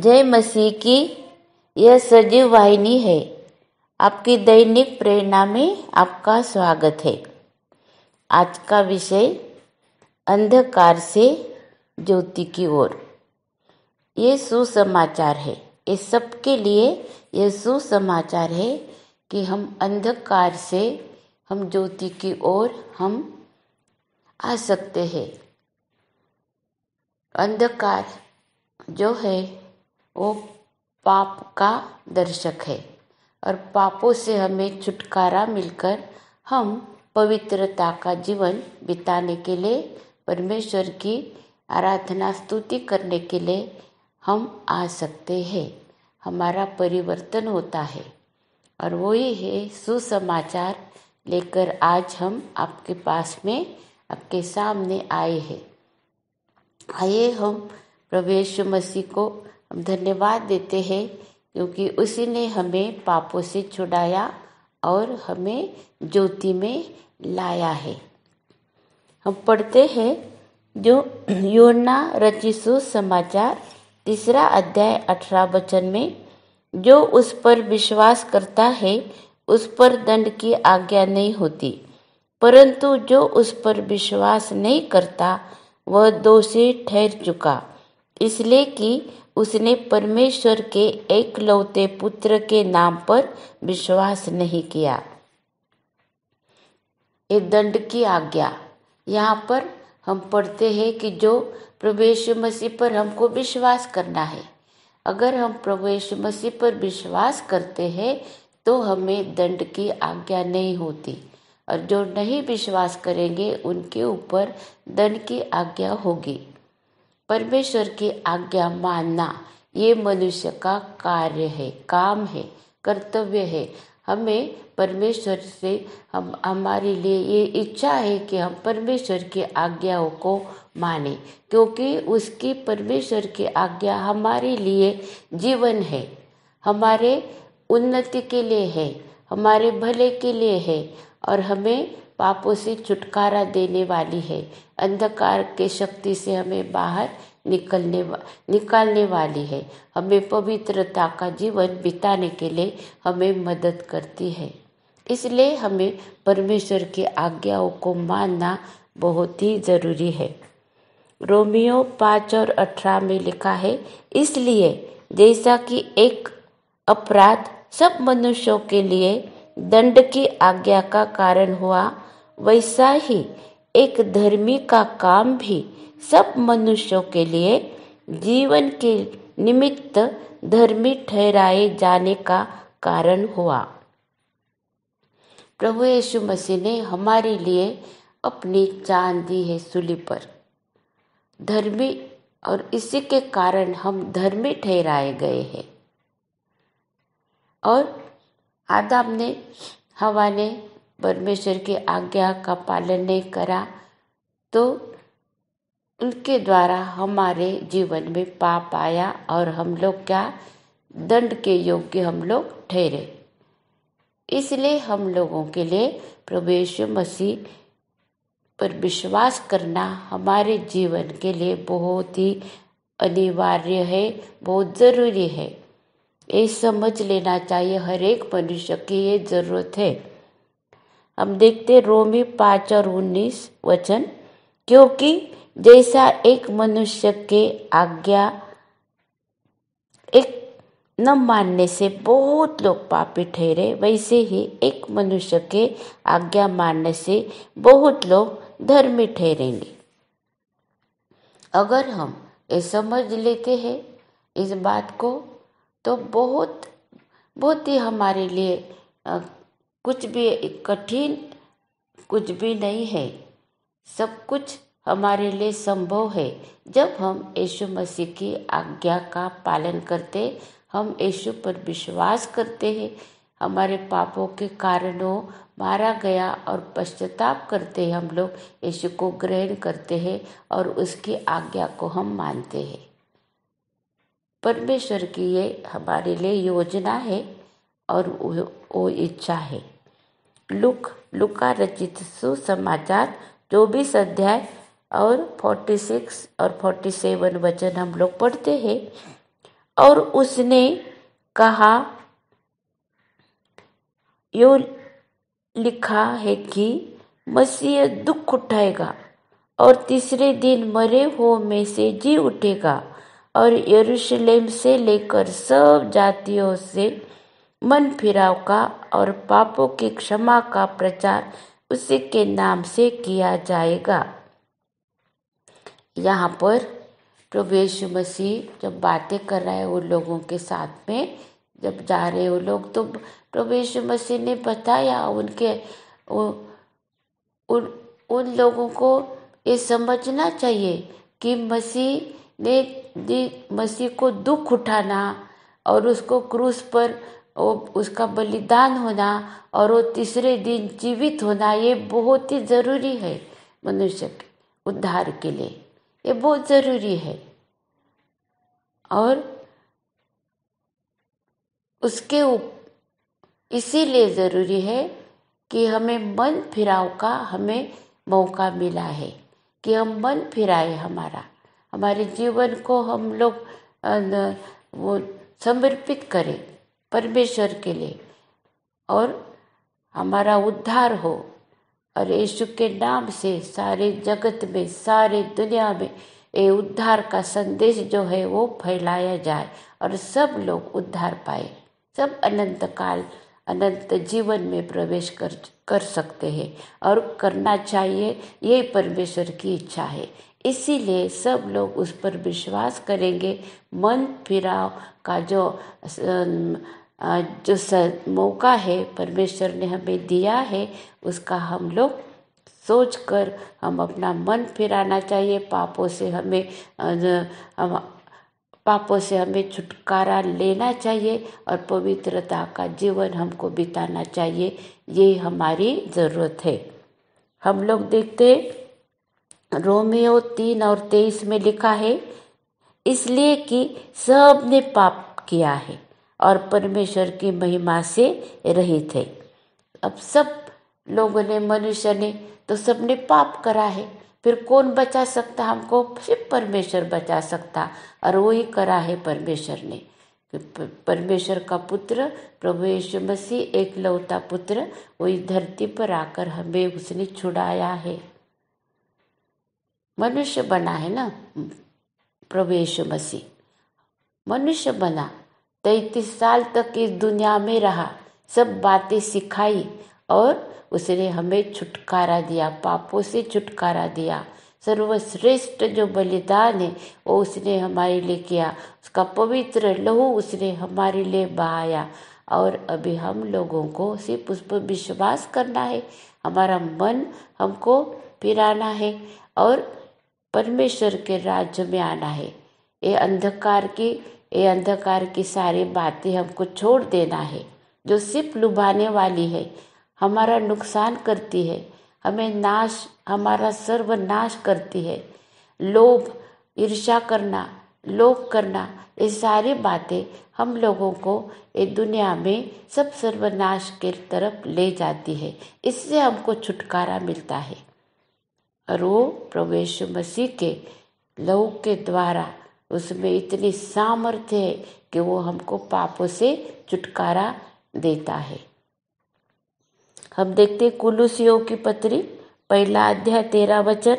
जय मसीह की यह सजीव वाहिनी है। आपकी दैनिक प्रेरणा में आपका स्वागत है। आज का विषय अंधकार से ज्योति की ओर। ये सुसमाचार है, ये सबके लिए यह सुसमाचार है कि हम अंधकार से हम ज्योति की ओर हम आ सकते हैं। अंधकार जो है वो पाप का दर्शक है और पापों से हमें छुटकारा मिलकर हम पवित्रता का जीवन बिताने के लिए, परमेश्वर की आराधना स्तुति करने के लिए हम आ सकते हैं। हमारा परिवर्तन होता है और वही है सुसमाचार लेकर आज हम आपके पास में, आपके सामने आए हैं। आइए हम प्रभु यीशु मसीह को हम धन्यवाद देते हैं क्योंकि उसी ने हमें पापों से छुड़ाया और हमें ज्योति में लाया है। हम पढ़ते हैं जो यूहन्ना रचित सुसमाचार 3 अध्याय 18 वचन में, जो उस पर विश्वास करता है उस पर दंड की आज्ञा नहीं होती, परंतु जो उस पर विश्वास नहीं करता वह दोषी ठहर चुका, इसलिए कि उसने परमेश्वर के एकलौते पुत्र के नाम पर विश्वास नहीं किया। ये दंड की आज्ञा यहाँ पर हम पढ़ते हैं कि जो प्रभु यीशु मसीह पर हमको विश्वास करना है। अगर हम प्रभु यीशु मसीह पर विश्वास करते हैं तो हमें दंड की आज्ञा नहीं होती, और जो नहीं विश्वास करेंगे उनके ऊपर दंड की आज्ञा होगी। परमेश्वर की आज्ञा मानना ये मनुष्य का कार्य है, काम है, कर्तव्य है। हमें परमेश्वर से हमारे लिए ये इच्छा है कि हम परमेश्वर की आज्ञाओं को माने, क्योंकि उसकी परमेश्वर की आज्ञा हमारे लिए जीवन है, हमारे उन्नति के लिए है, हमारे भले के लिए है और हमें पापों से छुटकारा देने वाली है। अंधकार के शक्ति से हमें बाहर निकालने वाली है। हमें पवित्रता का जीवन बिताने के लिए हमें मदद करती है। इसलिए हमें परमेश्वर की आज्ञाओं को मानना बहुत ही जरूरी है। रोमियो 5 और 18 में लिखा है, इसलिए जैसा कि एक अपराध सब मनुष्यों के लिए दंड की आज्ञा का कारण हुआ, वैसा ही एक धर्मी का काम भी सब मनुष्यों के लिए जीवन के निमित्त धर्मी ठहराए जाने का कारण हुआ। प्रभु यीशु मसीह ने हमारे लिए अपनी जान दी है सूली पर, धर्मी, और इसी के कारण हम धर्मी ठहराए गए हैं। और आदम ने, हवा ने परमेश्वर की आज्ञा का पालन नहीं करा तो उनके द्वारा हमारे जीवन में पाप आया और हम लोग क्या, दंड के योग्य हम लोग ठहरे। इसलिए हम लोगों के लिए प्रभु यीशु मसीह पर विश्वास करना हमारे जीवन के लिए बहुत ही अनिवार्य है, बहुत ज़रूरी है। ये समझ लेना चाहिए, हर एक मनुष्य की ये ज़रूरत है। हम देखते रोमी 5 और 19 वचन, क्योंकि जैसा एक मनुष्य के आज्ञा एक न मानने से बहुत लोग पापी ठहरे, वैसे ही एक मनुष्य के आज्ञा मानने से बहुत लोग धर्मी ठहरेंगे। अगर हम ये समझ लेते हैं इस बात को तो बहुत ही हमारे लिए कुछ भी कठिन कुछ भी नहीं है। सब कुछ हमारे लिए संभव है जब हम यीशु मसीह की आज्ञा का पालन करते, हम यीशु पर विश्वास करते हैं, हमारे पापों के कारणों मारा गया और पश्चाताप करते हैं, हम लोग यीशु को ग्रहण करते हैं और उसकी आज्ञा को हम मानते हैं। परमेश्वर की ये हमारे लिए योजना है और वो इच्छा है। लूका रचित सुसमाचार 24 अध्याय और 46 और 47 वचन हम लोग पढ़ते हैं, और उसने कहा, यो लिखा है कि मसीह दुख उठाएगा और तीसरे दिन मरे हुओं में से जी उठेगा और यरूशलेम से लेकर सब जातियों से मन फिराव का और पापों की क्षमा का प्रचार उसी के नाम से किया जाएगा। यहाँ पर प्रभु यीशु मसीह जब बातें कर रहा है उन लोगों के साथ में, जब जा रहे वो लोग, तो प्रभु यीशु मसीह ने बताया उनके उन लोगों को ये समझना चाहिए कि मसीह को दुख उठाना और उसको क्रूस पर उसका बलिदान होना और वो तीसरे दिन जीवित होना, ये बहुत ही जरूरी है मनुष्य के उद्धार के लिए। ये बहुत जरूरी है और उसके इसीलिए जरूरी है कि हमें मन फिराव का हमें मौका मिला है कि हम मन फिराए, हमारे जीवन को हम लोग वो समर्पित करें परमेश्वर के लिए और हमारा उद्धार हो और यीशु के नाम से सारे जगत में, सारे दुनिया में ये उद्धार का संदेश जो है वो फैलाया जाए और सब लोग उद्धार पाए, सब अनंत जीवन में प्रवेश कर सकते हैं और करना चाहिए। ये परमेश्वर की इच्छा है, इसीलिए सब लोग उस पर विश्वास करेंगे। मन फिराव का जो मौका है परमेश्वर ने हमें दिया है, उसका हम लोग सोचकर हम अपना मन फिराना चाहिए। पापों से हमें छुटकारा लेना चाहिए और पवित्रता का जीवन हमको बिताना चाहिए। ये हमारी ज़रूरत है। हम लोग देखते रोमियो 3:23 में लिखा है, इसलिए कि सब ने पाप किया है और परमेश्वर की महिमा से रहित है। अब सब लोगों ने, मनुष्य ने तो सबने पाप करा है, फिर कौन बचा सकता हमको? सिर्फ परमेश्वर बचा सकता और वही करा है परमेश्वर ने। परमेश्वर का पुत्र प्रभु यीशु मसीह, एकलौता पुत्र, वही धरती पर आकर हमें उसने छुड़ाया है। मनुष्य बना है ना प्रभु यीशु मसीह, मनुष्य बना, 33 साल तक इस दुनिया में रहा, सब बातें सिखाई और उसने हमें छुटकारा दिया, पापों से छुटकारा दिया। सर्वश्रेष्ठ जो बलिदान है वो उसने हमारे लिए किया, उसका पवित्र लहू उसने हमारे लिए बहाया और अभी हम लोगों को सिर्फ उस पर विश्वास करना है, हमारा मन हमको फिराना है और परमेश्वर के राज्य में आना है। ये अंधकार की सारी बातें हमको छोड़ देना है जो सिर्फ लुभाने वाली है, हमारा नुकसान करती है, हमारा सर्वनाश करती है। लोभ, ईर्ष्या करना, लोभ करना, ये सारी बातें हम लोगों को ये दुनिया में सब सर्वनाश के तरफ ले जाती है। इससे हमको छुटकारा मिलता है और वो प्रभु यीशु मसीह के लहू के द्वारा उसमें इतनी सामर्थ्य है कि वो हमको पापों से छुटकारा देता है। हम देखते कुलुसियों की पत्री 1:13,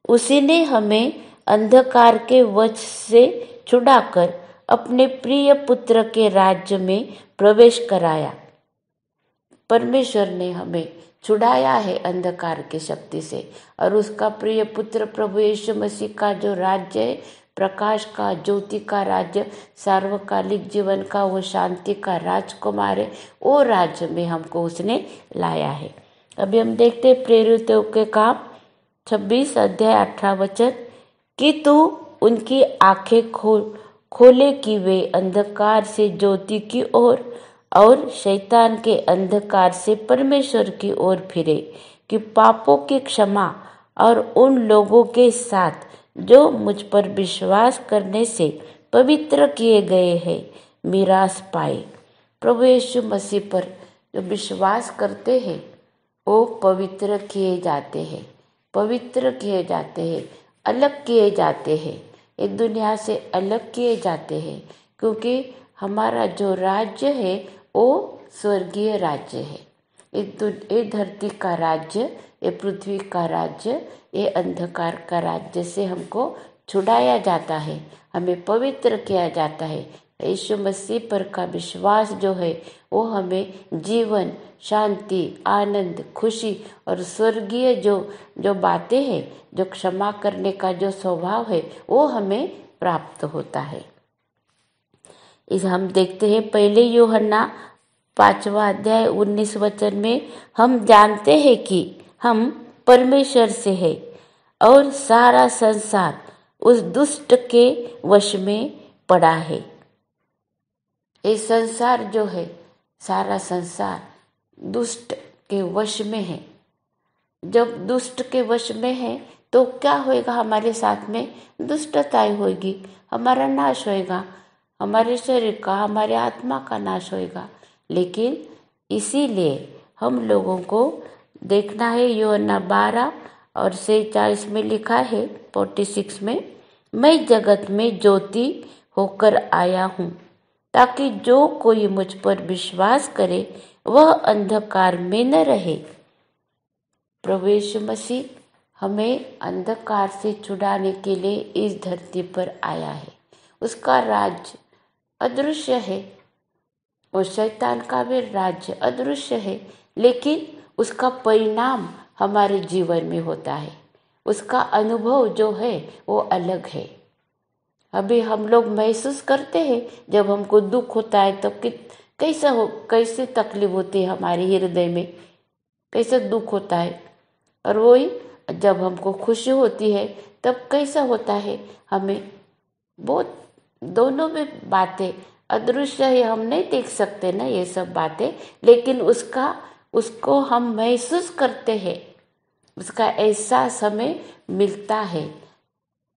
उसी ने हमें अंधकार के वश से छुड़ाकर अपने प्रिय पुत्र के राज्य में प्रवेश कराया। परमेश्वर ने हमें छुड़ाया है अंधकार की शक्ति से और उसका प्रिय पुत्र प्रभु यीशु मसीह का जो राज्य है, प्रकाश का, ज्योति का राज्य, सार्वकालिक जीवन का, वो शांति का राजकुमार है, वो राज्य में हमको उसने लाया है। अभी हम देखते प्रेरितों के काम 26:18, कि तू उनकी आंखें खोले कि वे अंधकार से ज्योति की ओर और शैतान के अंधकार से परमेश्वर की ओर फिरे, कि पापों की क्षमा और उन लोगों के साथ जो मुझ पर विश्वास करने से पवित्र किए गए हैं मीरास पाए। प्रभु यीशु मसीह पर जो विश्वास करते हैं वो पवित्र किए जाते हैं, पवित्र किए जाते हैं, अलग किए जाते हैं, एक दुनिया से अलग किए जाते हैं। क्योंकि हमारा जो राज्य है वो स्वर्गीय राज्य है। ये धरती का राज्य, ये पृथ्वी का राज्य, ये अंधकार का राज्य से हमको छुड़ाया जाता है, हमें पवित्र किया जाता है। यीशु मसीह पर का विश्वास जो है वो हमें जीवन, शांति, आनंद, खुशी और स्वर्गीय जो बातें हैं, जो क्षमा करने का जो स्वभाव है वो हमें प्राप्त होता है। इस हम देखते हैं पहले यूहन्ना 5वां अध्याय 19 वचन में, हम जानते हैं कि हम परमेश्वर से है और सारा संसार उस दुष्ट के वश में पड़ा है। ये संसार जो है, सारा संसार दुष्ट के वश में है। जब दुष्ट के वश में है तो क्या होएगा? हमारे साथ में दुष्टताएं होगी, हमारा नाश होएगा, हमारे शरीर का, हमारे आत्मा का नाश होएगा। लेकिन इसीलिए हम लोगों को देखना है, यूहन्ना 12 और 46 में लिखा है, 46 में, मैं जगत में ज्योति होकर आया हूँ ताकि जो कोई मुझ पर विश्वास करे वह अंधकार में न रहे। प्रभु यीशु मसीह हमें अंधकार से छुड़ाने के लिए इस धरती पर आया है। उसका राज्य अदृश्य है और शैतान का भी राज्य अदृश्य है, लेकिन उसका परिणाम हमारे जीवन में होता है। उसका अनुभव जो है वो अलग है। अभी हम लोग महसूस करते हैं जब हमको दुख होता है तो कैसे तकलीफ होती है हमारे हृदय में, कैसे दुख होता है। और वही जब हमको खुशी होती है तब कैसा होता है, हमें बहुत दोनों में बातें अदृश्य है, हम नहीं देख सकते ना ये सब बातें, लेकिन उसको हम महसूस करते हैं, उसका एहसास हमें मिलता है।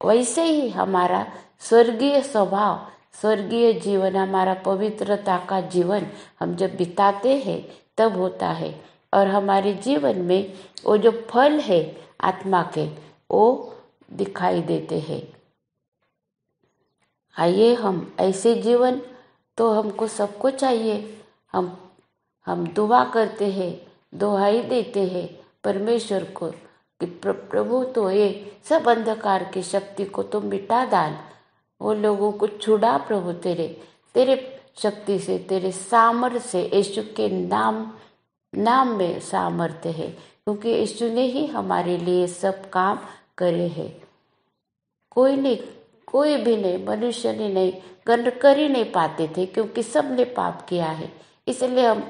वैसे ही हमारा स्वर्गीय स्वभाव, स्वर्गीय जीवन, हमारा पवित्रता का जीवन हम जब बिताते हैं तब होता है। और हमारे जीवन में वो जो फल है आत्मा के वो दिखाई देते हैं। आइए हम ऐसे जीवन, तो हमको सबको चाहिए। हम दुआ करते हैं, दुहाई देते हैं परमेश्वर को कि प्रभु तो ये सब अंधकार की शक्ति को तो मिटा डाल, वो लोगों को छुड़ा प्रभु, तेरे शक्ति से, तेरे सामर्थ्य से। यीशु के नाम में सामर्थ्य है, क्योंकि यीशु ने ही हमारे लिए सब काम करे हैं। कोई भी नहीं, मनुष्य ने नहीं कर ही नहीं पाते थे, क्योंकि सब ने पाप किया है। इसलिए हम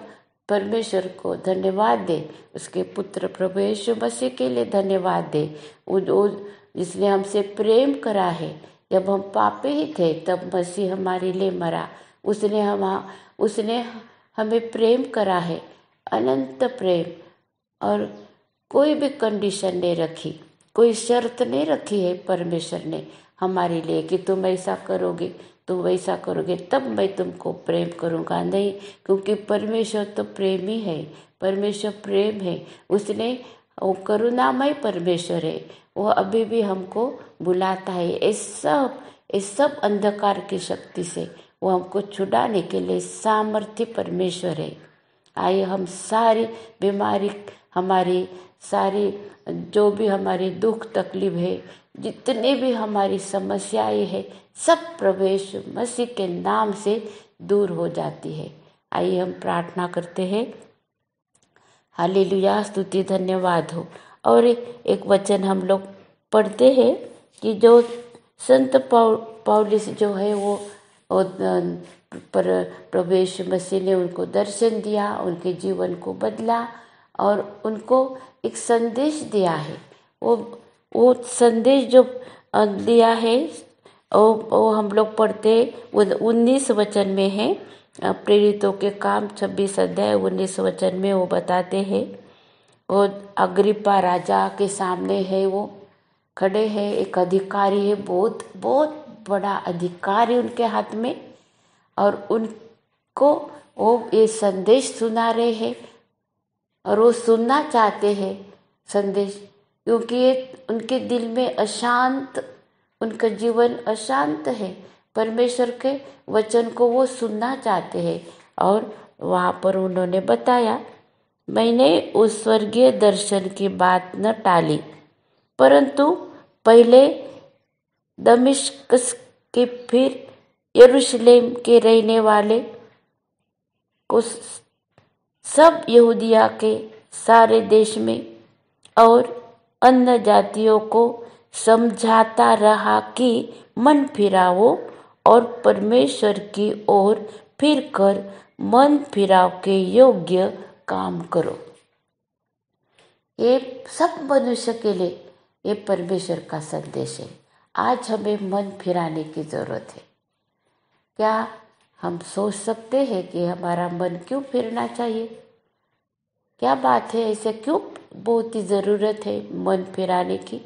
परमेश्वर को धन्यवाद दे, उसके पुत्र प्रभु यीशु मसीह के लिए धन्यवाद दे, जिसने हमसे प्रेम करा है। जब हम पापी ही थे तब मसीह हमारे लिए मरा। उसने हमें प्रेम करा है, अनंत प्रेम, और कोई भी कंडीशन नहीं रखी, कोई शर्त नहीं रखी है परमेश्वर ने हमारे लिए कि तुम ऐसा करोगे, तुम वैसा करोगे तब मैं तुमको प्रेम करूँगा। नहीं, क्योंकि परमेश्वर तो प्रेमी है, परमेश्वर प्रेम है। उसने वो करुणामय परमेश्वर है, वो अभी भी हमको बुलाता है। इस सब अंधकार की शक्ति से वो हमको छुड़ाने के लिए सामर्थ्य परमेश्वर है। आइए हम सारी बीमारी, हमारी सारी जो भी हमारी दुख तकलीफ है, जितने भी हमारी समस्याएं है, सब प्रभु यीशु मसीह के नाम से दूर हो जाती है। आइए हम प्रार्थना करते हैं। हालेलुया, स्तुति धन्यवाद हो। और एक वचन हम लोग पढ़ते हैं कि जो संत पौलुस जो है वो पर प्रभु यीशु मसीह ने उनको दर्शन दिया, उनके जीवन को बदला और उनको एक संदेश दिया है। वो संदेश जो दिया है वो हम लोग पढ़ते 19 वचन में है। प्रेरितों के काम 26 अध्याय 19 वचन में वो बताते हैं। वो अग्रिप्पा राजा के सामने है, वो खड़े हैं, एक अधिकारी है, बहुत बहुत बड़ा अधिकारी उनके हाथ में, और उनको वो ये संदेश सुना रहे हैं और वो सुनना चाहते हैं संदेश, क्योंकि ये उनके दिल में अशांत, उनका जीवन अशांत है, परमेश्वर के वचन को वो सुनना चाहते हैं। और वहाँ पर उन्होंने बताया, मैंने उस स्वर्गीय दर्शन की बात न टाली, परंतु पहले दमिश्क के फिर यरूशलेम के रहने वाले को सब यहूदिया के सारे देश में और अन्य जातियों को समझाता रहा कि मन फिराओ और परमेश्वर की ओर फिरकर मन फिराव के योग्य काम करो। ये सब मनुष्य के लिए ये परमेश्वर का संदेश है। आज हमें मन फिराने की जरूरत है। क्या हम सोच सकते हैं कि हमारा मन क्यों फिरना चाहिए? क्या बात है, ऐसे क्यों बहुत ही ज़रूरत है मन फिराने की?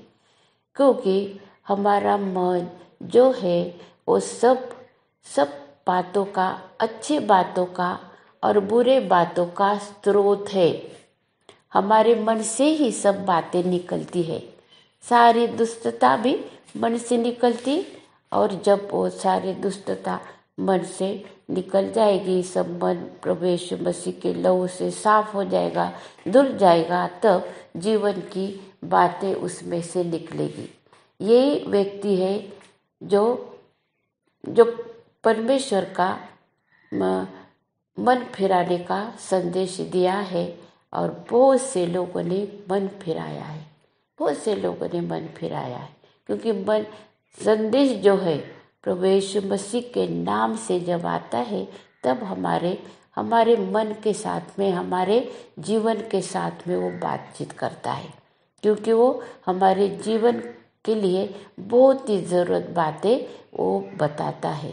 क्योंकि हमारा मन जो है वो सब बातों का, अच्छी बातों का और बुरे बातों का स्रोत है। हमारे मन से ही सब बातें निकलती है। सारी दुष्टता भी मन से निकलती, और जब वो सारी दुष्टता मन से निकल जाएगी, सब मन प्रभु यीशु मसीह के लहू से साफ हो जाएगा, धुल जाएगा, तब जीवन की बातें उसमें से निकलेगी। यही व्यक्ति है जो परमेश्वर का मन फिराने का संदेश दिया है, और बहुत से लोगों ने मन फिराया है। बहुत से लोगों ने मन फिराया है, क्योंकि मन संदेश जो है प्रभु यीशु मसीह के नाम से जब आता है, तब हमारे मन के साथ में, हमारे जीवन के साथ में वो बातचीत करता है, क्योंकि वो हमारे जीवन के लिए बहुत ही ज़रूरत बातें वो बताता है।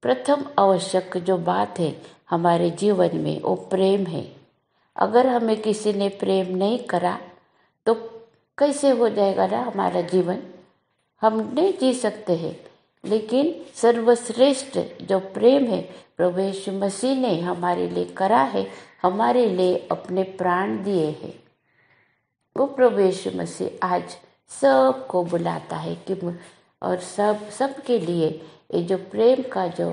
प्रथम आवश्यक जो बात है हमारे जीवन में वो प्रेम है। अगर हमें किसी ने प्रेम नहीं करा तो कैसे हो जाएगा ना हमारा जीवन? हम नहीं जी सकते हैं। लेकिन सर्वश्रेष्ठ जो प्रेम है प्रभु यीशु मसीह ने हमारे लिए करा है, हमारे लिए अपने प्राण दिए हैं। वो प्रभु यीशु मसीह आज सबको बुलाता है कि और सबके लिए ये जो प्रेम का जो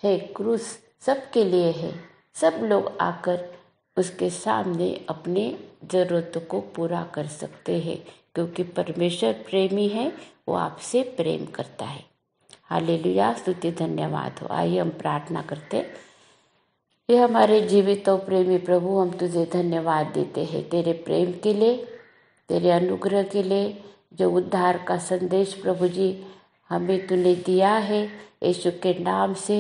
है क्रूस सबके लिए है। सब लोग आकर उसके सामने अपने ज़रूरतों को पूरा कर सकते हैं, क्योंकि परमेश्वर प्रेमी है, वो आपसे प्रेम करता है। हालेलुया, स्तुति धन्यवाद हो। आइए हम प्रार्थना करते। ये हमारे जीवित और प्रेमी प्रभु, हम तुझे धन्यवाद देते हैं तेरे प्रेम के लिए, तेरे अनुग्रह के लिए, जो उद्धार का संदेश प्रभु जी हमें तूने दिया है। यीशु के नाम से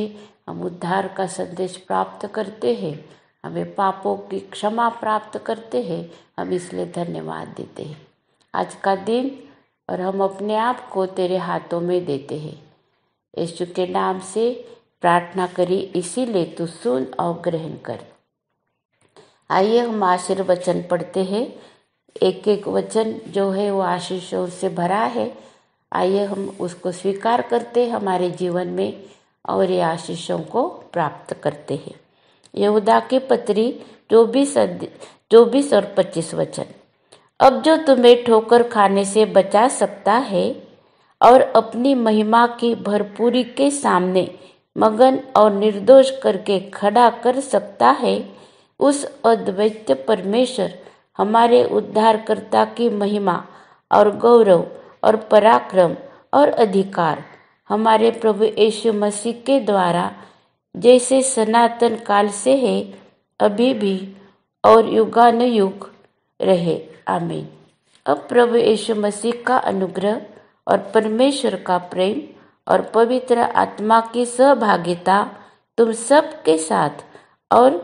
हम उद्धार का संदेश प्राप्त करते हैं, हमें पापों की क्षमा प्राप्त करते हैं। हम इसलिए धन्यवाद देते हैं आज का दिन, और हम अपने आप को तेरे हाथों में देते हैं। यीशु के नाम से प्रार्थना करी, इसीलिए तू सुन और ग्रहण कर। आइए हम आशीर्वचन पढ़ते हैं। एक एक वचन जो है वो आशीषों से भरा है। आइए हम उसको स्वीकार करते हमारे जीवन में, और ये आशीषों को प्राप्त करते हैं। यहूदा की पत्री 24 और 25 वचन। अब जो तुम्हें ठोकर खाने से बचा सकता है और अपनी महिमा की भरपूरी के सामने मगन और निर्दोष करके खड़ा कर सकता है, उस अद्वैत परमेश्वर हमारे उद्धारकर्ता की महिमा और गौरव और पराक्रम और अधिकार हमारे प्रभु यीशु मसीह के द्वारा जैसे सनातन काल से है, अभी भी और युगानुयुग रहे। आमीन। अब प्रभु यीशु मसीह का अनुग्रह और परमेश्वर का प्रेम और पवित्र आत्मा की सहभागिता तुम सब के साथ और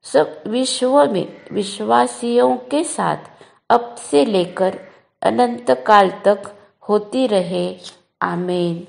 सब विश्व में विश्वासियों के साथ अब से लेकर अनंत काल तक होती रहे। आमीन।